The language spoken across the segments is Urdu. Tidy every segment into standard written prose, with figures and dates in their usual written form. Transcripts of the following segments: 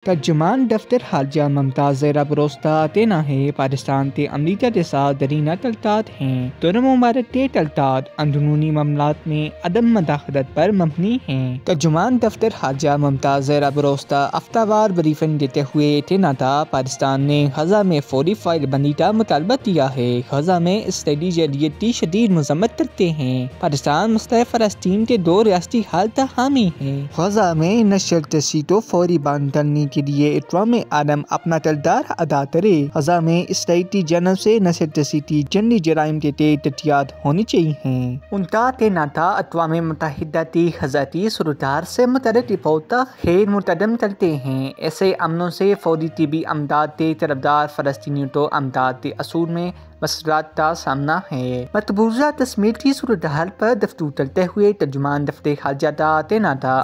ترجمان دفتر خارجہ ممتاز زہرا بروستا تینا ہے پاکستان تے امریکہ کے ساتھ درینہ تلطات ہیں۔ دونوں ممالک کے تلطات اندرونی معاملات میں عدم مداخلت پر مبنی ہیں۔ ترجمان دفتر خارجہ ممتاز زہرا بروستا ہفتہ وار بریفنگ دیتے ہوئے تینا تھا پاکستان نے غزہ میں فوری فائل بندی کا مطالبہ کیا ہے۔ غزہ میں اسرائیلی جارحیت کی شدید مذمت کرتے ہیں۔ پاکستان مسئلہ فلسطین کے دو ریاستی حل کا حامی ہے۔ غزہ میں نشر کشی کو فوری بند کرنے کے لیے اقوام عالم اپنا کردار ادا کرے۔ غزہ میں اسرائیل کی جانب سے نشر کشی کی جنگی جرائم کے تحت احتیاط ہونی چاہیے۔ ان کا کہنا تھا اقوام متحدہ کی غزہ کی صورتحال سے متعلق رپورٹ کا خیر مقدم کرتے ہیں۔ ایسے امنوں سے فوری طبی امداد کے طلبگار فلسطینیوں کو امداد کے اصول میں مسئلات کا سامنا ہے۔ مقبوضہ کشمیر کی صورتحال پر گفتگو کرتے ہوئے ترجمان دفتر خارجہ کا کہنا تھا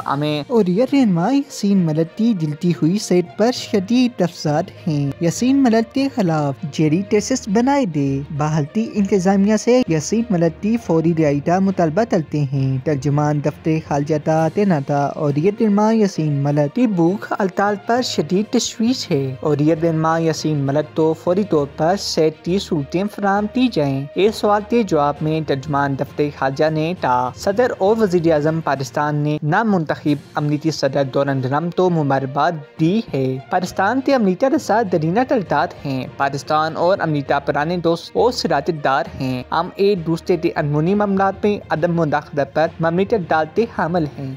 اور یہ رہنما یاسین ملک کی جلتی ہوئی صحت پر شدید افزاد ہیں۔ یاسین ملک کے خلاف جیری کیسز بنائے دے۔ بھارتی انتظامیہ سے یاسین ملک کی فوری رہائی کا مطالبہ کرتے ہیں۔ ترجمان دفتر خارجہ کا کہنا تھا اور یہ رہنما یاسین ملک کی بھوک ہڑتال پر شدید تشویش ہے اور یہ رہنما یاسین ملک کو فوری طور پر صحت کی سہولتیں فراہم کی جائیں۔ ایک سوال کے جواب میں ترجمان دفتر خارجہ نے کہا صدر اور وزیر اعظم پاکستان نے نام منتخب امریکی صدر ڈونلڈ ٹرمپ کو مبارکباد دی ہے۔ پاکستان کے امریکہ کے ساتھ درینہ تعلقات ہیں۔ پاکستان اور امریکہ پرانے دوست اور شراکت دار ہیں۔ ہم ایک دوسرے کے اندرونی معاملات میں عدم مداخلت پر مملکت ڈالتے حامل ہیں۔